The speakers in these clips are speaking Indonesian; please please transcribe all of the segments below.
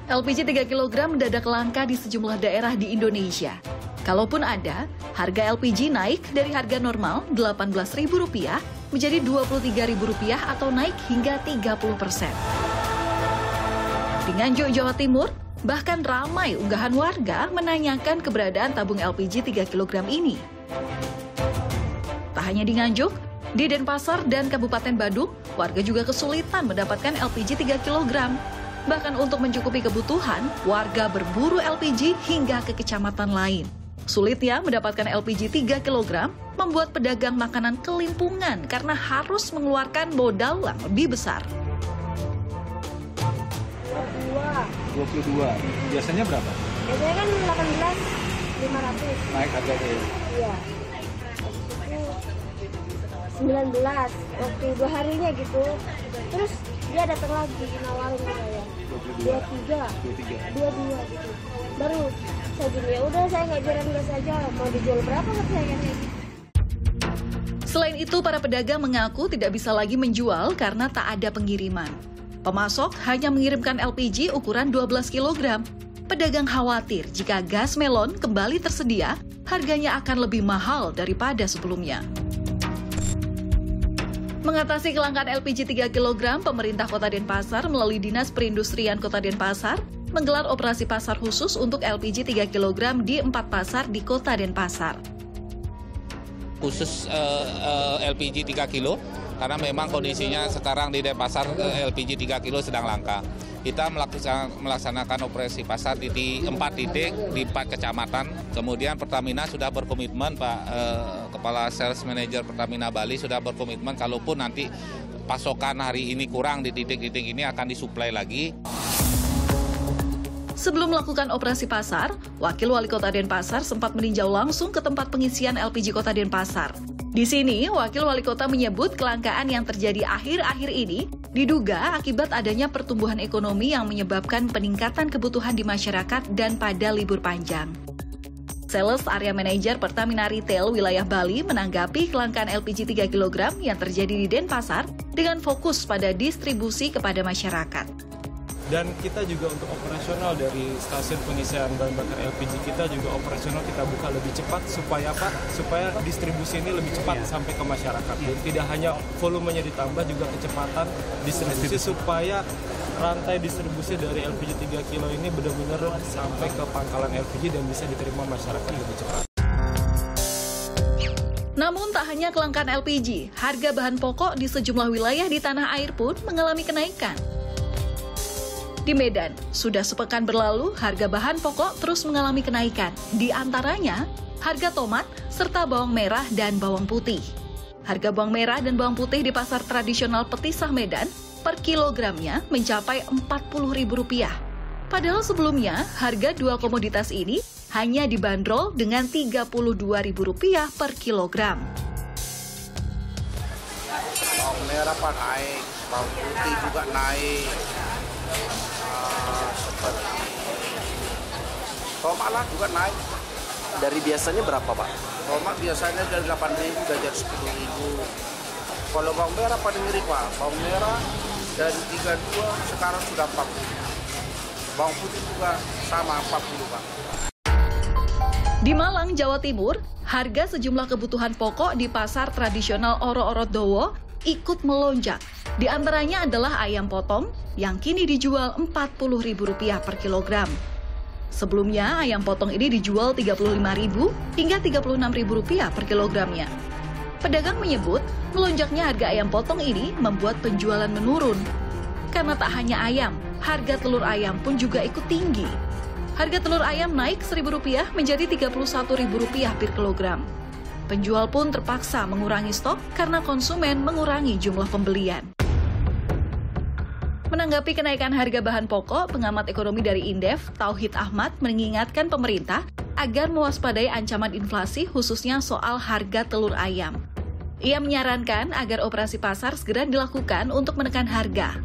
LPG 3 kg mendadak langka di sejumlah daerah di Indonesia. Kalaupun ada, harga LPG naik dari harga normal Rp18.000 menjadi Rp23.000 atau naik hingga 30%. Di Nganjuk, Jawa Timur, bahkan ramai unggahan warga menanyakan keberadaan tabung LPG 3 kg ini. Tak hanya di Nganjuk, di Denpasar dan Kabupaten Badung, warga juga kesulitan mendapatkan LPG 3 kg. Bahkan untuk mencukupi kebutuhan, warga berburu LPG hingga ke kecamatan lain. Sulitnya mendapatkan LPG 3 kg membuat pedagang makanan kelimpungan karena harus mengeluarkan modal yang lebih besar. 22. Biasanya berapa? Biasanya kan 18.500. Naik harganya ya? Iya. 19 waktu 2 harinya gitu. Terus dia datang lagi nawarin saya. 23. 22 gitu. Baru saya gini, ya udah saya ngajarin gas aja, mau dijual berapa kan saya kan gitu. Selain itu, para pedagang mengaku tidak bisa lagi menjual karena tak ada pengiriman. Pemasok hanya mengirimkan LPG ukuran 12 kg. Pedagang khawatir jika gas melon kembali tersedia, harganya akan lebih mahal daripada sebelumnya. Mengatasi kelangkaan LPG 3 kg, pemerintah Kota Denpasar melalui Dinas Perindustrian Kota Denpasar menggelar operasi pasar khusus untuk LPG 3 kg di 4 pasar di Kota Denpasar. Khusus LPG 3 kilo, karena memang kondisinya sekarang di Denpasar LPG 3 kilo sedang langka. Kita melaksanakan operasi pasar di 4 titik, di 4 kecamatan. Kemudian Pertamina sudah berkomitmen, Pak Kepala Sales Manager Pertamina Bali sudah berkomitmen kalaupun nanti pasokan hari ini kurang di titik-titik ini akan disuplai lagi. Sebelum melakukan operasi pasar, Wakil Wali Kota Denpasar sempat meninjau langsung ke tempat pengisian LPG Kota Denpasar. Di sini, Wakil Wali Kota menyebut kelangkaan yang terjadi akhir-akhir ini diduga akibat adanya pertumbuhan ekonomi yang menyebabkan peningkatan kebutuhan di masyarakat dan pada libur panjang. Sales Area Manager Pertamina Retail Wilayah Bali menanggapi kelangkaan LPG 3 kg yang terjadi di Denpasar dengan fokus pada distribusi kepada masyarakat. Dan kita juga untuk operasional dari stasiun pengisian bahan bakar LPG kita juga operasional kita buka lebih cepat supaya apa? Supaya distribusi ini lebih cepat sampai ke masyarakat. Jadi tidak hanya volumenya ditambah, juga kecepatan distribusi supaya rantai distribusi dari LPG 3 kilo ini benar-benar sampai ke pangkalan LPG dan bisa diterima masyarakat lebih cepat. Namun tak hanya kelangkaan LPG, harga bahan pokok di sejumlah wilayah di tanah air pun mengalami kenaikan. Di Medan, sudah sepekan berlalu, harga bahan pokok terus mengalami kenaikan. Di antaranya, harga tomat serta bawang merah dan bawang putih. Harga bawang merah dan bawang putih di pasar tradisional Petisah Medan per kilogramnya mencapai Rp40.000. Padahal sebelumnya, harga dua komoditas ini hanya dibanderol dengan Rp32.000 per kilogram. Bawang merah Pak naik, bawang putih juga naik. Seperti tomat lah juga naik. Dari biasanya berapa Pak? Tomat biasanya dari 8.000 jadi 10.000. Kalau bawang merah pada mirip Pak. Bawang merah dari 32 sekarang sudah 40. Bawang putih juga sama 40 Pak. Di Malang, Jawa Timur, harga sejumlah kebutuhan pokok di pasar tradisional Oro-Orodowo ikut melonjak. Di antaranya adalah ayam potong yang kini dijual Rp40.000 per kilogram. Sebelumnya, ayam potong ini dijual Rp35.000 hingga Rp36.000 per kilogramnya. Pedagang menyebut, melonjaknya harga ayam potong ini membuat penjualan menurun. Karena tak hanya ayam, harga telur ayam pun juga ikut tinggi. Harga telur ayam naik Rp1.000 menjadi Rp31.000 per kilogram. Penjual pun terpaksa mengurangi stok karena konsumen mengurangi jumlah pembelian. Menanggapi kenaikan harga bahan pokok, pengamat ekonomi dari Indef, Tauhid Ahmad, mengingatkan pemerintah agar mewaspadai ancaman inflasi khususnya soal harga telur ayam. Ia menyarankan agar operasi pasar segera dilakukan untuk menekan harga.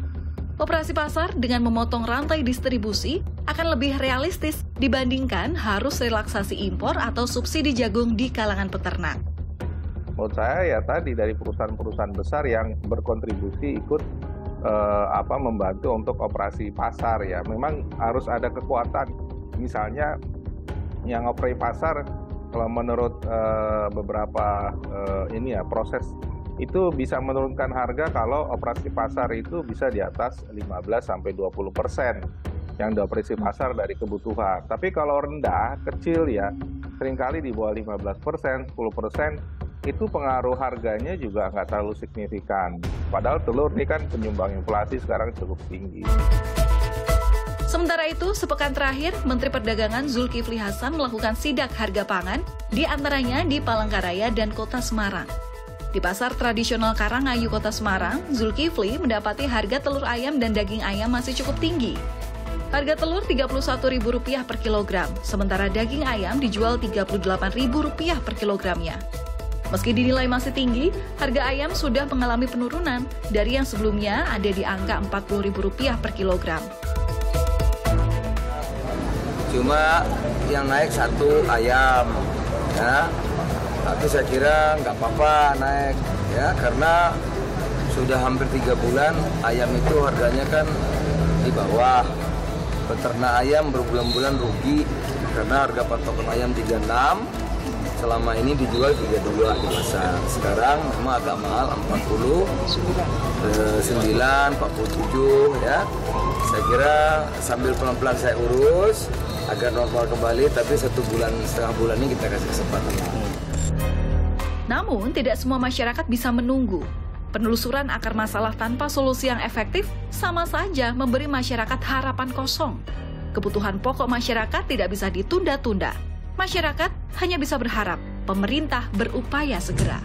Operasi pasar dengan memotong rantai distribusi akan lebih realistis dibandingkan harus relaksasi impor atau subsidi jagung di kalangan peternak. Menurut saya ya tadi dari perusahaan-perusahaan besar yang berkontribusi ikut membantu untuk operasi pasar ya. Memang harus ada kekuatan. Misalnya yang operasi pasar, kalau menurut beberapa proses itu bisa menurunkan harga kalau operasi pasar itu bisa di atas 15-20% yang dioperasi pasar dari kebutuhan. Tapi kalau rendah, kecil ya, seringkali di bawah 15%, 10%, itu pengaruh harganya juga nggak terlalu signifikan. Padahal telur ini kan penyumbang inflasi sekarang cukup tinggi. Sementara itu, sepekan terakhir, Menteri Perdagangan Zulkifli Hasan melakukan sidak harga pangan, di antaranya di Palangkaraya dan Kota Semarang. Di pasar tradisional Karangayu, Kota Semarang, Zulkifli mendapati harga telur ayam dan daging ayam masih cukup tinggi. Harga telur Rp31.000 per kilogram, sementara daging ayam dijual Rp38.000 per kilogramnya. Meski dinilai masih tinggi, harga ayam sudah mengalami penurunan dari yang sebelumnya ada di angka Rp40.000 per kilogram. Cuma yang naik satu ayam, ya. Tapi saya kira nggak apa-apa naik, ya, karena sudah hampir 3 bulan ayam itu harganya kan di bawah. Peternak ayam berbulan-bulan rugi karena harga patokan ayam 36. Selama ini dijual 32 di pasar. Sekarang memang agak mahal, 40, 9, 47 ya. Saya kira sambil pelan-pelan saya urus agar normal kembali, tapi 1 bulan, setengah bulan ini kita kasih kesempatan. Namun, tidak semua masyarakat bisa menunggu. Penelusuran akar masalah tanpa solusi yang efektif sama saja memberi masyarakat harapan kosong. Kebutuhan pokok masyarakat tidak bisa ditunda-tunda. Masyarakat hanya bisa berharap pemerintah berupaya segera.